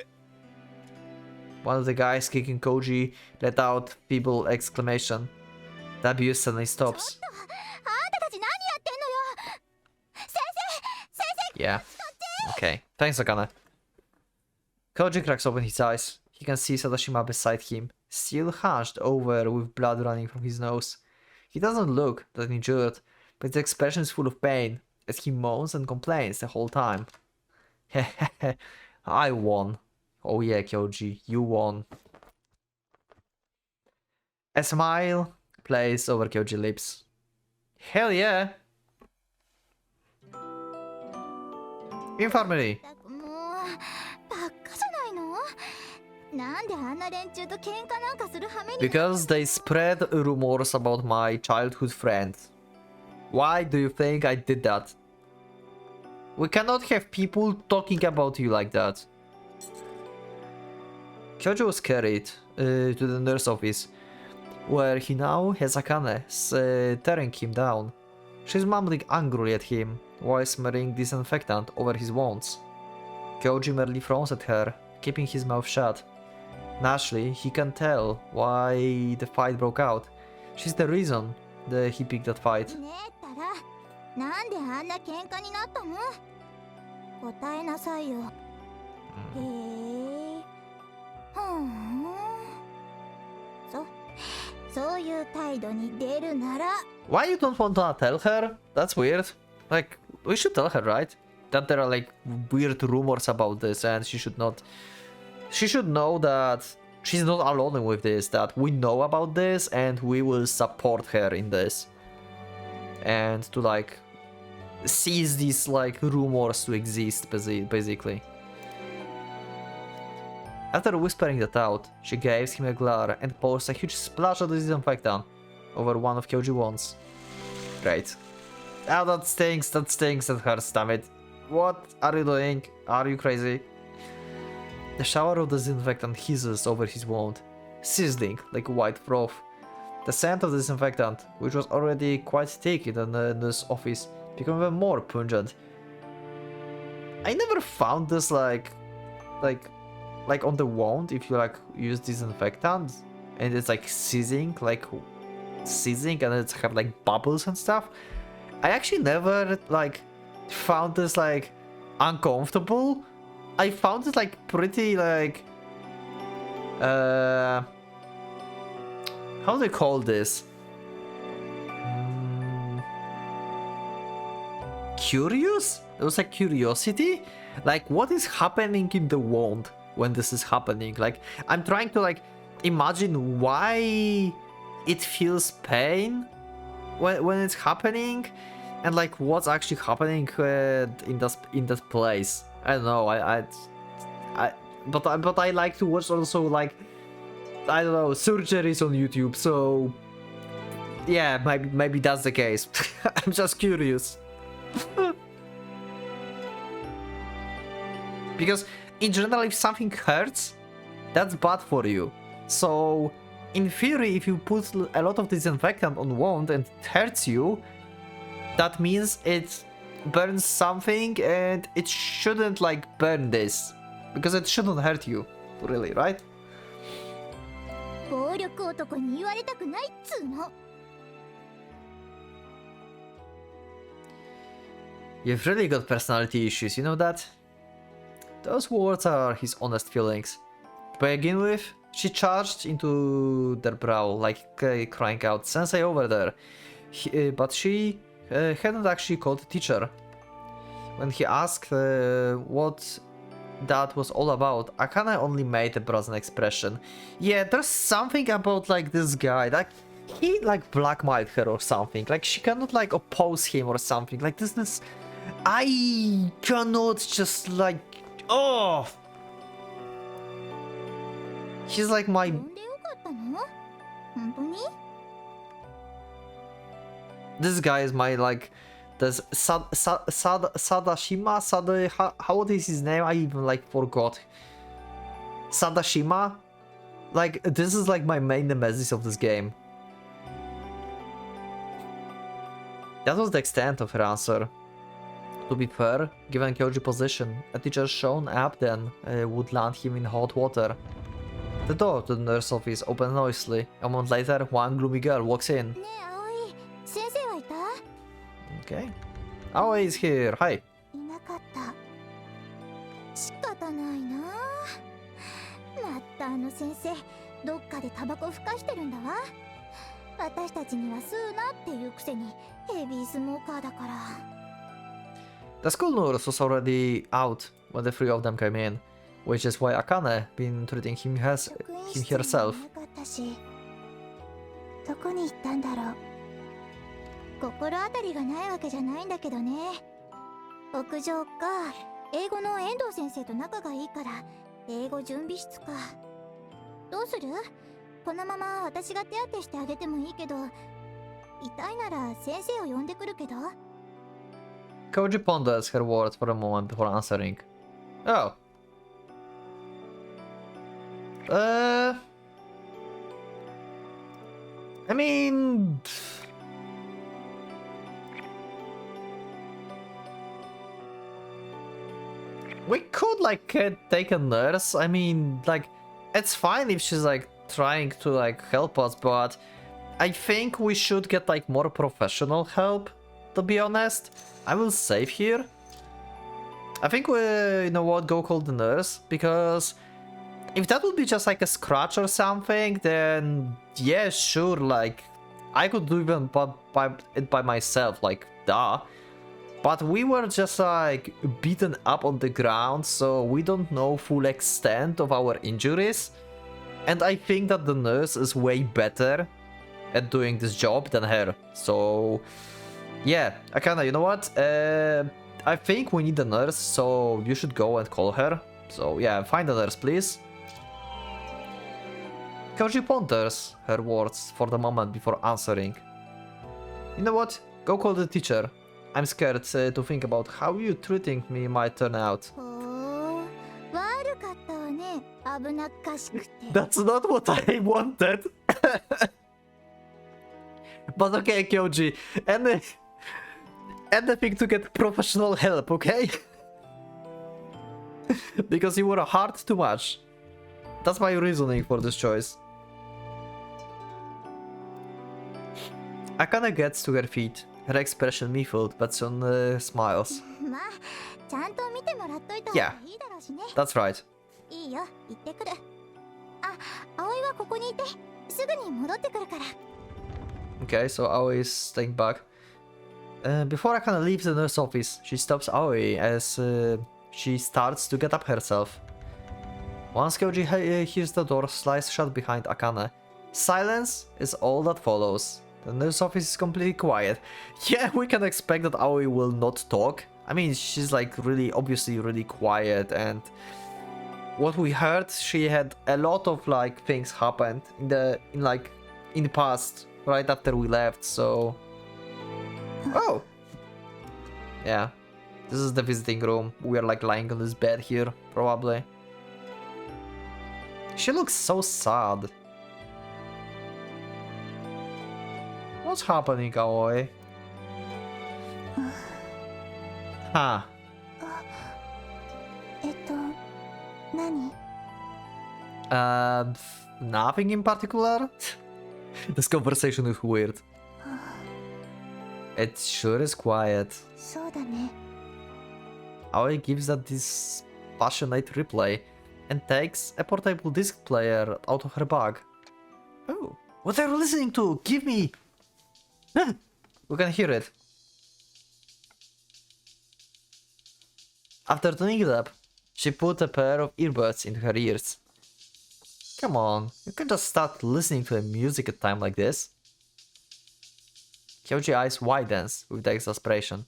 [SPEAKER 1] One of the guys kicking Koji let out feeble exclamation. The abuse suddenly stops. Yeah. Okay. Thanks, Akane. Koji cracks open his eyes. He can see Sadashima beside him, still hunched over with blood running from his nose. He doesn't look that injured, but his expression is full of pain as he moans and complains the whole time. Hehehe, I won. Oh yeah, Kyoji, you won. A smile plays over Kyoji's lips. Hell yeah! Infirmary. Because they spread rumors about my childhood friend. Why do you think I did that? We cannot have people talking about you like that. Kyoji was carried to the nurse office, where he now has Akane tearing him down. She's mumbling angrily at him while smearing disinfectant over his wounds. Kyoji merely frowns at her, keeping his mouth shut. Naturally, he can tell why the fight broke out. She's the reason he picked that fight. Why you don't want to tell her? That's weird. Like, we should tell her, right? That there are like weird rumors about this, and she should not. She should know that she's not alone with this, that we know about this and we will support her in this. And to like cease these like rumors to exist, basically. After whispering that out, she gives him a glare and pours a huge splash of disinfectant over one of Kyoji's wounds. Great. Oh, that stinks, that hurts, damn it. What are you doing? Are you crazy? The shower of disinfectant hisses over his wound, sizzling like white froth. The scent of disinfectant, which was already quite thick in the nurse's office, became even more pungent. I never found this like on the wound, if you like use disinfectant and it's like sizzling and it's have like bubbles and stuff. I actually never like found this like uncomfortable. I found it like pretty like how do they call this? Curious? It was like curiosity? Like what is happening in the wound when this is happening? Like I'm trying to like imagine why it feels pain when it's happening, and like what's actually happening in that place. I don't know. But I like to watch also like I don't know surgeries on YouTube. So yeah, maybe that's the case. I'm just curious. Because in general, if something hurts, That's bad for you. So, in theory, if you put a lot of disinfectant on wound and it hurts you, that means it burns something and it shouldn't like burn this. Because it shouldn't hurt you, really, right?
[SPEAKER 4] 暴力男に言われたくないっつうの。
[SPEAKER 1] You've really got personality issues, you know that? Those words are his honest feelings. To begin with, she charged into their brow, like crying out, "Sensei over there!" But she hadn't actually called the teacher. When he asked what that was all about, Akane only made a brazen expression. Yeah, there's something about like this guy, like he like blackmailed her or something. Like she cannot like oppose him or something. Like this I cannot just like, oh, he's like my.
[SPEAKER 4] 呼んでよかったの？本当に？
[SPEAKER 1] This guy is my like. There's Sadashima. How old is his name? I even like forgot. Sadashima. Like this is like my main nemesis of this game. That was the extent of her answer. To be fair, given Kyoji's position, a teacher shown up then would land him in hot water. The door to the nurse office opened noisily. A moment later, one gloomy girl walks in.
[SPEAKER 4] ねえ葵、先生はいた？
[SPEAKER 1] Okay. Aoi is here. Hi.
[SPEAKER 4] いなかった。仕方ないな。まったあの先生、どっかでタバコふかしてるんだわ。私たちには吸うなっていうくせにヘビースモーカーだから。
[SPEAKER 1] The school nurse was already out when the three of them came in, which is why Akane been treating him herself.
[SPEAKER 4] なかったし、どこに行ったんだろう。心当たりがないわけじゃないんだけどね。屋上か、英語の遠藤先生と仲がいいから英語準備室か。どうする？このまま私が手当てしてあげてもいいけど、痛いなら先生を呼んでくるけど。
[SPEAKER 1] Koji ponders her words for a moment before answering. Oh. I mean... We could, like, take a nurse. I mean, like, it's fine if she's, like, trying to, like, help us, but I think we should get, like, more professional help, to be honest. I will save here. I think we, you know what, go call the nurse, because if that would be just like a scratch or something, then yeah, sure, like, I could do even it by myself, like, duh. But we were just like beaten up on the ground, so we don't know full extent of our injuries. And I think that the nurse is way better at doing this job than her, so... Yeah, Akane, you know what? I think we need a nurse, so you should go and call her. So yeah, find a nurse, please. Koji ponders her words for the moment before answering. You know what? Go call the teacher. I'm scared to think about how you treating me might turn out.
[SPEAKER 4] ほー、悪かったわね。危なっかしくて。
[SPEAKER 1] That's not what I wanted. But okay, Kyoji, anything to get professional help, okay? Because you were hard too much. That's my reasoning for this choice. Akane gets to her feet, her expression muffled, but soon smiles.
[SPEAKER 4] まあ、ちゃんと見てもらっといた方
[SPEAKER 1] Yeah.
[SPEAKER 4] がいいだろうしね。
[SPEAKER 1] That's right.
[SPEAKER 4] いいよ、行ってくる。あ、葵はここにいて、すぐに戻ってくるから。
[SPEAKER 1] Okay, so Aoi is staying back. Before Akane leaves the nurse office, she stops Aoi as she starts to get up herself. Once Kyoji hears the door slice shut behind Akane, silence is all that follows. The nurse office is completely quiet. Yeah, we can expect that Aoi will not talk. I mean, she's like really, obviously really quiet, and what we heard, she had a lot of like things happened in the past, right after we left, so... Oh! Yeah. This is the visiting room. We are like lying on this bed here, probably. She looks so sad. What's happening, Aoi? Huh.
[SPEAKER 4] 何
[SPEAKER 1] Nothing in particular? This conversation is weird. It sure is quiet.
[SPEAKER 4] そうだね
[SPEAKER 1] Aoi gives that this passionate replay and takes a portable disc player out of her bag. Oh, what are you listening to? Give me! We can hear it. After tuning it up, she put a pair of earbuds in her ears. Come on, you can just start listening to the music at a time like this. Kyoji's eyes widens with the exasperation.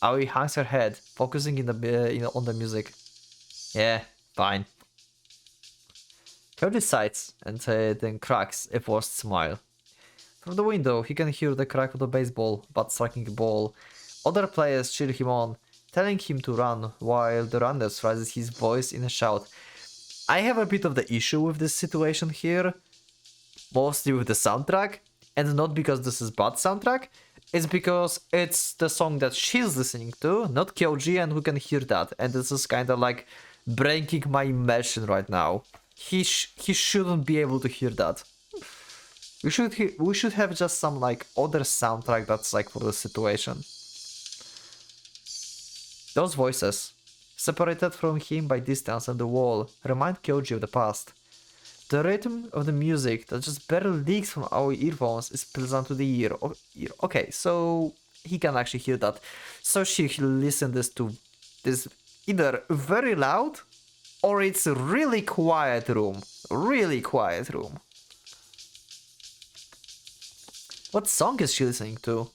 [SPEAKER 1] Aoi hangs her head, focusing on the music. Yeah, fine. Kyoji sighs and then cracks a forced smile. From the window, he can hear the crack of the baseball bat striking the ball. Other players cheer him on, telling him to run, while the runner raises his voice in a shout. I have a bit of the issue with this situation here, mostly with the soundtrack, and not because this is bad soundtrack, it's because it's the song that she's listening to, not Kyoji, and we can hear that, and this is kind of like breaking my immersion right now. He shouldn't be able to hear that. We should have just some like other soundtrack that's like for the situation. Those voices, separated from him by distance and the wall, remind Kyoji of the past. The rhythm of the music that just barely leaks from our earphones is pleasant to the ear. Okay, so he can actually hear that. So she listened to this either very loud or it's a really quiet room. Really quiet room. What song is she listening to?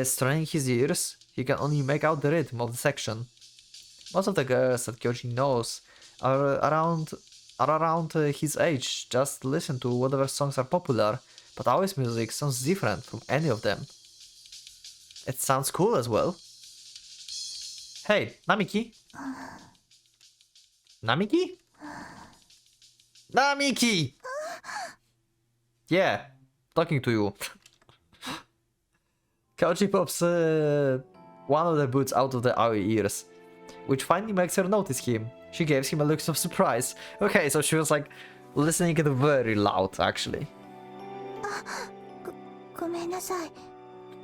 [SPEAKER 1] Straining his ears, he can only make out the rhythm of the section. Most of the girls that Kyoji knows are around his age, just listen to whatever songs are popular, but Aoi's music sounds different from any of them. It sounds cool as well. Hey, Namiki? Namiki? Namiki! Yeah, talking to you. Kyoji pops one of the boots out of the Aoi ears, which finally makes her notice him. She gives him a look of surprise. Okay, so she was like listening it very loud, actually.
[SPEAKER 4] ごめんなさい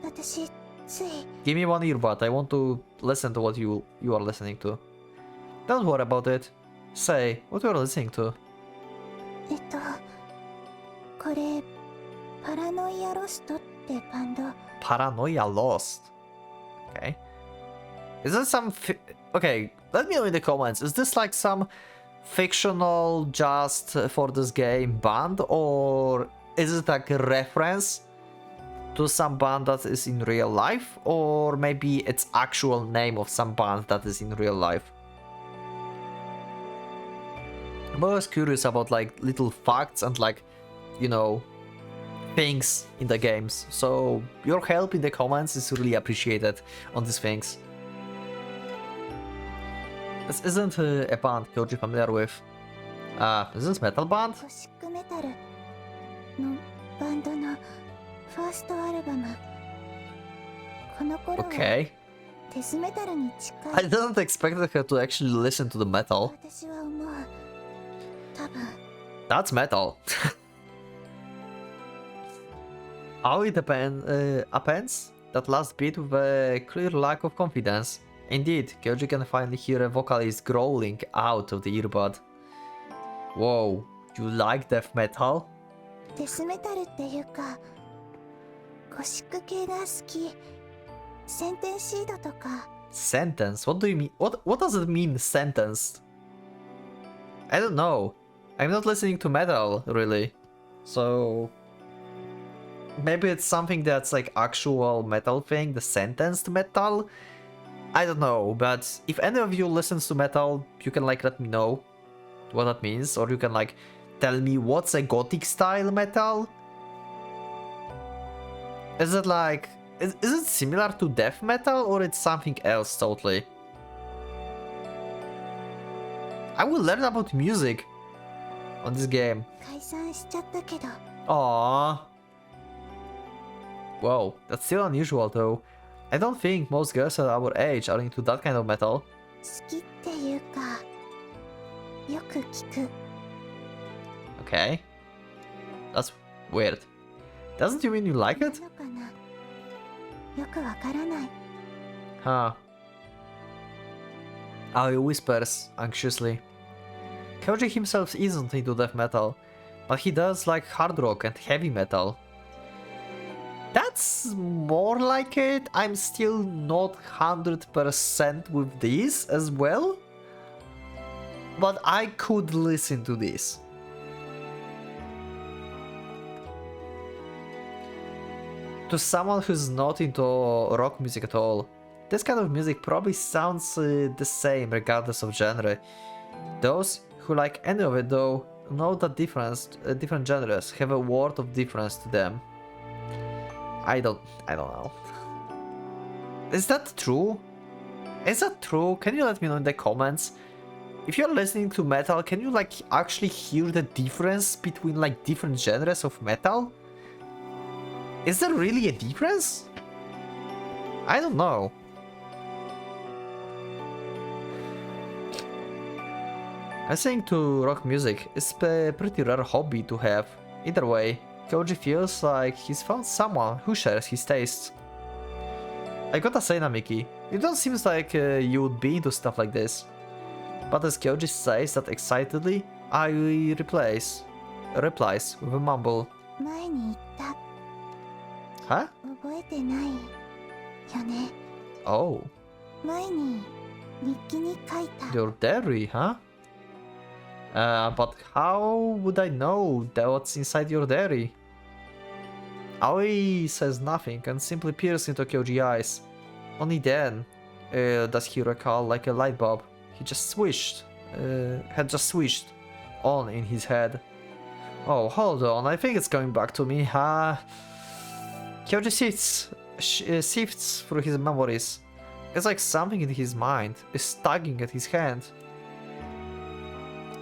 [SPEAKER 4] 私つい
[SPEAKER 1] Give me one earbud, I want to listen to what you are listening to. Don't worry about it. Say, what you are listening to?
[SPEAKER 4] これパラノイアロストってバンド
[SPEAKER 1] Paranoia Lost. Okay. Is this some... Okay, let me know in the comments. Is this like some fictional just for this game band? Or is it like a reference to some band that is in real life? Or maybe it's actual name of some band that is in real life? I'm always curious about like little facts and like, you know, things in the games, so your help in the comments is really appreciated on these things. This isn't a band Kyoji familiar with. Is this metal band?
[SPEAKER 4] ゴシックメタルのバンドのファーストアルバムこの頃は
[SPEAKER 1] Okay.
[SPEAKER 4] デスメタルに近い
[SPEAKER 1] I didn't expect her to actually listen to the metal.
[SPEAKER 4] 私は思う多分
[SPEAKER 1] That's metal. Aoi appends that last bit with a clear lack of confidence. Indeed, Kyoji can finally hear a vocalist growling out of the earbud. Whoa, you like death metal?
[SPEAKER 4] デスメタルっていうかゴシック系が好きセンテンシードとか
[SPEAKER 1] Sentence? What do you mean? What does it mean, sentenced? I don't know. I'm not listening to metal, really. So... maybe it's something that's like actual metal thing, the sentenced metal? I don't know, but if any of you listens to metal, you can like let me know what that means, or you can like tell me what's a gothic style metal? Is it like... Is it similar to death metal, or it's something else totally? I will learn about music on this game.
[SPEAKER 4] 解散しちゃったけど
[SPEAKER 1] Aww. Whoa, that's still unusual though. I don't think most girls at our age are into that kind of metal.
[SPEAKER 4] 好きっていうかよく聞く
[SPEAKER 1] Okay. That's weird. Doesn't you mean you like it?
[SPEAKER 4] なのかなよくわからない
[SPEAKER 1] Huh. Aoi whispers anxiously. Koji himself isn't into death metal, but he does like hard rock and heavy metal. That's more like it. I'm still not 100% with this as well. But I could listen to this. To someone who's not into rock music at all, this kind of music probably sounds the same regardless of genre. Those who like any of it though know that different genres have a world of difference to them. I don't know. Is that true? Is that true? Can you let me know in the comments? If you're listening to metal, can you like actually hear the difference between like different genres of metal? Is there really a difference? I don't know. Listening to rock music is a pretty rare hobby to have. Either way, Koji feels like he's found someone who shares his tastes. I gotta say, Namiki, you don't seem like you would be into stuff like this. But as Kyoji says that excitedly, I replies with a mumble.
[SPEAKER 4] 前に言った
[SPEAKER 1] Huh?
[SPEAKER 4] 覚えてないよね
[SPEAKER 1] Oh,
[SPEAKER 4] 前に日記に書いた
[SPEAKER 1] your diary, huh? But how would I know that what's inside your diary? Aoi says nothing and simply peers into Kyoji's eyes. Only then does he recall like a light bulb. He just had just switched on in his head. Oh, hold on, I think it's coming back to me, huh? Kyoji sifts through his memories. It's like something in his mind is tugging at his hand.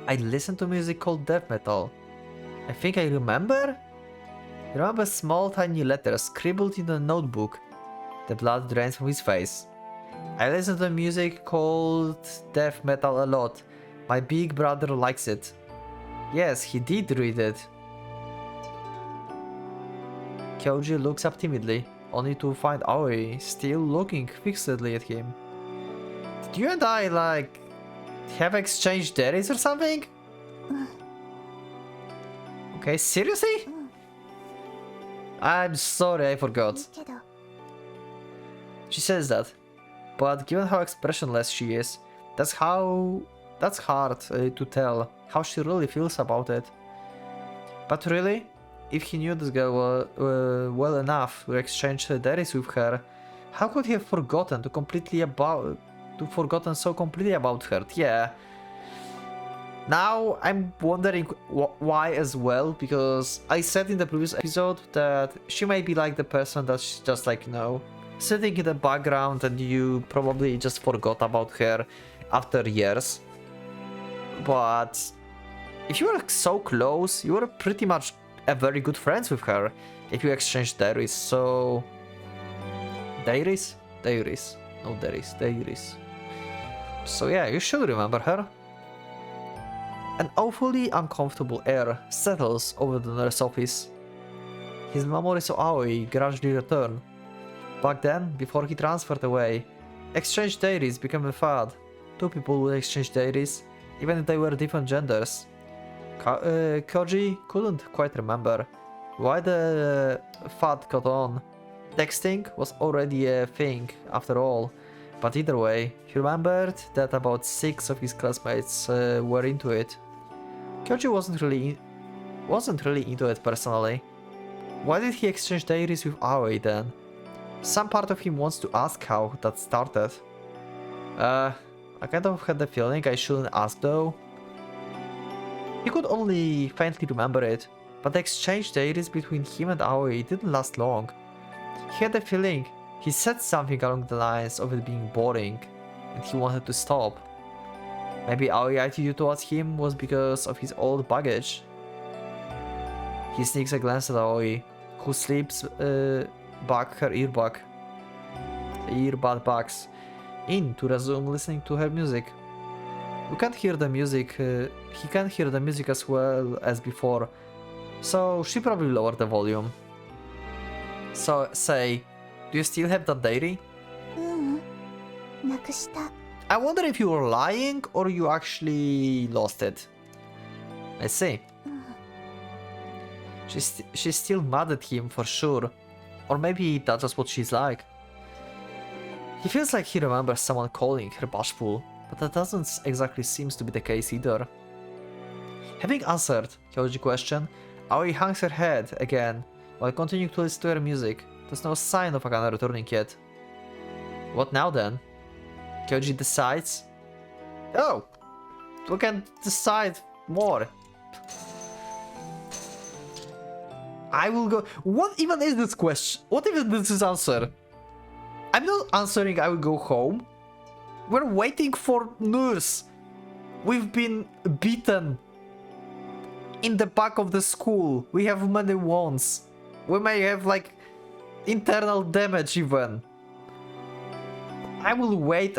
[SPEAKER 1] I listen to music called death metal. I think I remember? I remember small tiny letters scribbled in a notebook. The blood drains from his face. I listen to music called death metal a lot. My big brother likes it. Yes, he did read it. Kyoji looks up timidly, only to find Aoi still looking fixedly at him. Did you and I, like, have exchanged diaries or something? Okay, seriously? I'm sorry, I forgot.
[SPEAKER 4] いいけど
[SPEAKER 1] She says that, but given how expressionless she is, that's hard to tell how she really feels about it. But really, if he knew this girl well enough to exchange diaries with her, how could he have forgotten so completely about her? Yeah. Now I'm wondering why as well, because I said in the previous episode that she may be like the person that's just like, you know, sitting in the background and you probably just forgot about her after years. But if you were so close, you were pretty much a very good friends with her if you exchanged diaries, so... Diaries? Diaries. No diaries, diaries. So yeah, you should remember her. An awfully uncomfortable air settles over the nurse's office. His memories of Aoi gradually return. Back then, before he transferred away, exchange diaries became a fad. Two people would exchange diaries, even if they were different genders. Koji couldn't quite remember why the fad caught on. Texting was already a thing, after all. But either way, he remembered that about 6 of his classmates were into it. Koji wasn't really into it personally. Why did he exchange diaries with Aoi then? Some part of him wants to ask how that started. I kind of had the feeling I shouldn't ask though. He could only faintly remember it, but the exchange diaries between him and Aoi didn't last long. He had the feeling he said something along the lines of it being boring, and he wanted to stop. Maybe our attitude towards him was because of his old baggage. He sneaks a glance at Aoi, who slips back her earbud bags in to resume listening to her music. We can't hear the music, he can't hear the music as well as before, so she probably lowered the volume. So, say, do you still have that diary?
[SPEAKER 4] なくした。
[SPEAKER 1] I wonder if you were lying or you actually lost it. Let's see. She's still mad at him for sure. Or maybe that's just what she's like. He feels like he remembers someone calling her bashful, but that doesn't exactly seem to be the case either. Having answered Kyoji's question, Aoi hangs her head again while continuing to listen to her music. There's no sign of Akane returning yet. What now then? Kyoji decides... Oh! We can decide more. I will go... What even is this question? What even is this answer? I'm not answering I will go home. We're waiting for nurse. We've been beaten. In the back of the school. We have many wounds. We may have like internal damage even. I will wait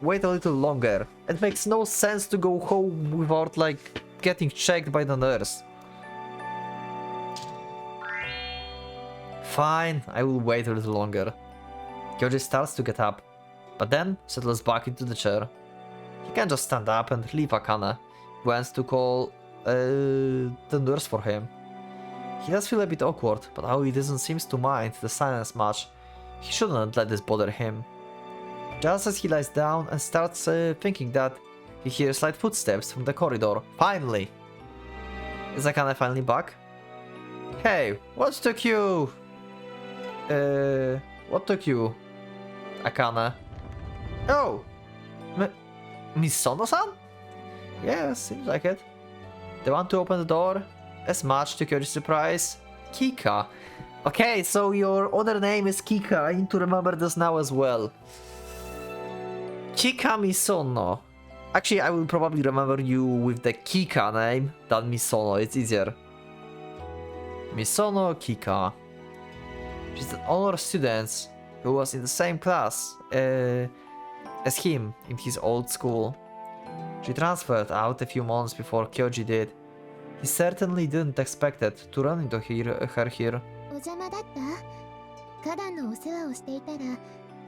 [SPEAKER 1] wait a little longer. It makes no sense to go home without like getting checked by the nurse. Fine, I will wait a little longer. Kyoji starts to get up, but then settles back into the chair. He can't just stand up and leave Akane, who wants to call the nurse for him. He does feel a bit awkward, but Aoi doesn't seem to mind the silence much. He shouldn't let this bother him. Just as he lies down and starts thinking that, he hears light footsteps from the corridor. Finally! Is Akane finally back? Hey, what took you? What took you, Akane? Oh! Misono-san? Yeah, seems like it. They want to open the door. As much to Kyoji's surprise. Kika. Okay, so your other name is Kika. I need to remember this now as well. Kika Misono. Actually, I will probably remember you with the Kika name than Misono. It's easier. Misono Kika. She's an honor student who was in the same class as him in his old school. She transferred out a few months before Kyoji did. He certainly didn't expect it to run into her here.
[SPEAKER 4] お邪魔だった？花壇のお世話をしていたら、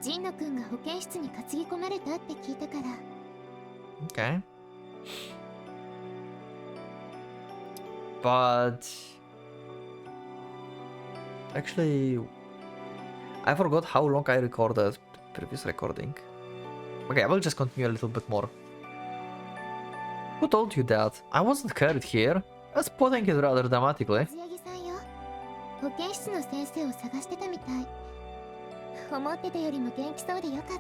[SPEAKER 4] ジンノ君が保健室に担ぎ込まれたって聞いたから。
[SPEAKER 1] Okay. But actually, I forgot how long I recorded the previous recording. Okay, I will just continue a little bit more. Who told you that? I wasn't carried here. I was putting it rather dramatically.
[SPEAKER 4] 水柳さんよ。保健室の先生を探してたみたい。思ってたよりも元気そうでよかっ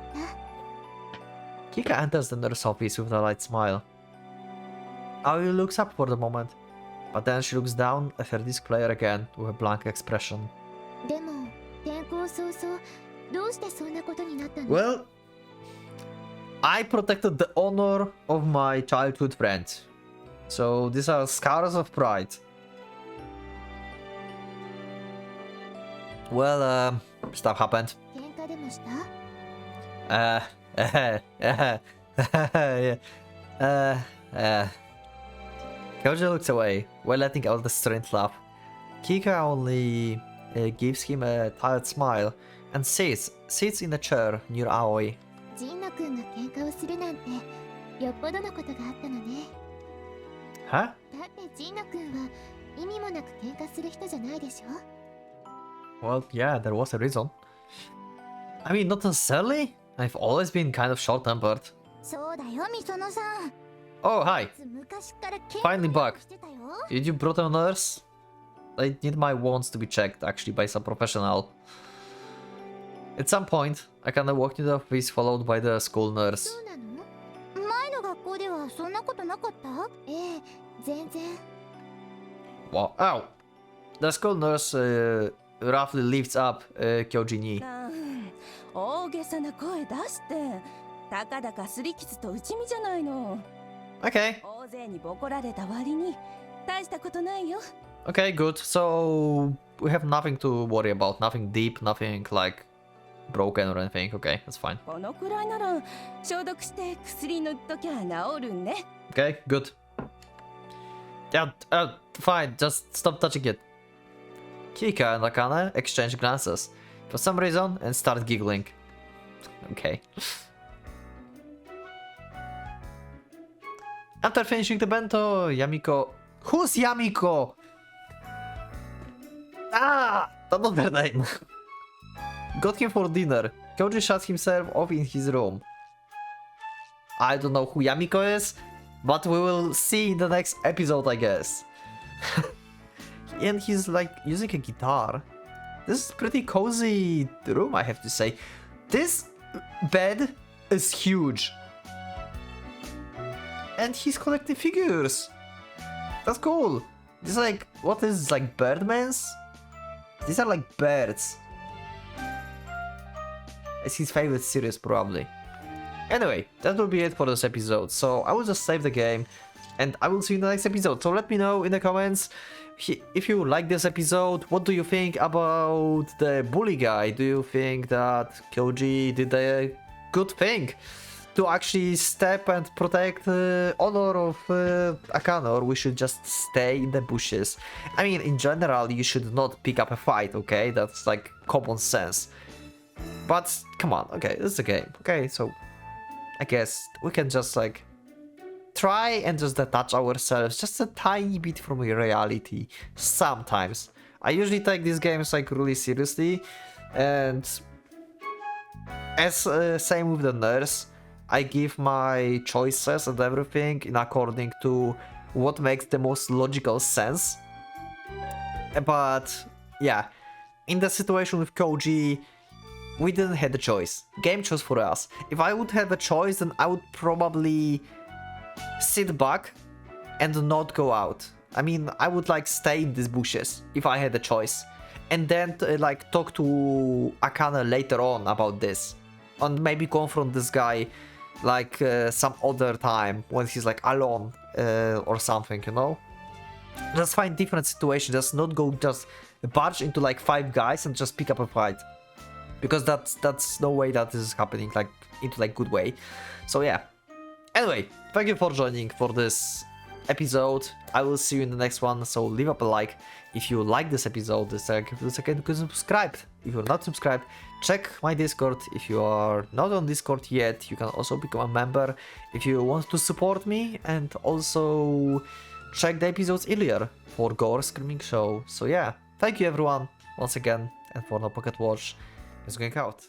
[SPEAKER 4] た。
[SPEAKER 1] Kika enters the nurse office with a light smile. Aoi looks up for the moment, but then she looks down at her display again with a blank expression.
[SPEAKER 4] でも、転校早々、どうしてそんなことになったの？
[SPEAKER 1] Well, I protected the honor of my childhood friend. So these are scars of pride. Well, stuff happened.
[SPEAKER 4] 喧嘩でもした？
[SPEAKER 1] Kyoji looks away while letting out the strange laugh. Kika only gives him a tired smile and sits in a chair near Aoi.
[SPEAKER 4] ジンノ君が喧嘩をするなんて、よっぽどのことがあったのね。
[SPEAKER 1] Huh?
[SPEAKER 4] だってジンノ君は意味もなく喧嘩する人じゃないでしょ？
[SPEAKER 1] Well, yeah, there was a reason. I mean, not necessarily. I've always been kind of short-tempered.
[SPEAKER 4] そうだよ、ミソノさん。
[SPEAKER 1] Oh, hi.
[SPEAKER 4] 昔から喧嘩
[SPEAKER 1] Finally back.
[SPEAKER 4] してたよ。
[SPEAKER 1] Did you brought a nurse? I need my wounds to be checked, actually, by some professional. At some point, I kinda walked into the office followed by the school nurse.
[SPEAKER 4] そうなの？前の学校ではそんなことなかった？ええ、全然。
[SPEAKER 1] Wow. Ow! The school nurse roughly lifts up Kyoji knee.
[SPEAKER 5] 大げさな声出してたかだかすり傷と打ち身じゃないの。
[SPEAKER 1] Okay.
[SPEAKER 5] 大勢にボコられた割に大したことないよ。
[SPEAKER 1] Okay, good. So we have nothing to worry about. Nothing deep, nothing like broken or anything. Okay, that's fine.
[SPEAKER 5] このくらいなら消毒して薬塗っときゃ治るね。
[SPEAKER 1] Okay, good. Yeah, fine. Just stop touching it. Kika and Akane exchange glances for some reason and start giggling. Okay. After finishing the bento, Yamiko... Who's Yamiko? Ah! That's not her name. Got him for dinner. Koji shut himself off in his room. I don't know who Yamiko is, but we will see in the next episode, I guess. And he's like using a guitar. This is pretty cozy room, I have to say. This bed is huge. And he's collecting figures. That's cool. This is like, what is this, like Birdmans? These are like birds. It's his favorite series, probably. Anyway, that will be it for this episode. So I will just save the game and I will see you in the next episode. So let me know in the comments if you like this episode. What do you think about the bully guy? Do you think that Kyoji did a good thing to actually step and protect honor of Akane, or we should just stay in the bushes? I mean, in general, you should not pick up a fight, okay? That's like common sense. But come on, okay, this is a game, okay? So I guess we can just like try and just detach ourselves just a tiny bit from reality sometimes. I usually take these games like really seriously, and as same with the nurse, I give my choices and everything in according to what makes the most logical sense. But yeah, in the situation with Koji, we didn't have a choice. Game chose for us. If I would have a choice, then I would probably sit back and not go out. I mean, I would like stay in these bushes if I had a choice, and then like talk to Akane later on about this, and maybe confront this guy like some other time when he's like alone or something, you know? Just find different situations. Just not go just barge into like 5 guys and just pick up a fight, because that's no way that this is happening like into like good way. So yeah. Anyway, thank you for joining for this episode. I will see you in the next one. So leave up a like if you like this episode. Give it a second to subscribe. If you're not subscribed, check my Discord. If you are not on Discord yet, you can also become a member if you want to support me, and also check the episodes earlier for Gore Screaming Show. So yeah, thank you everyone once again, and for no Pocket Watch is going out.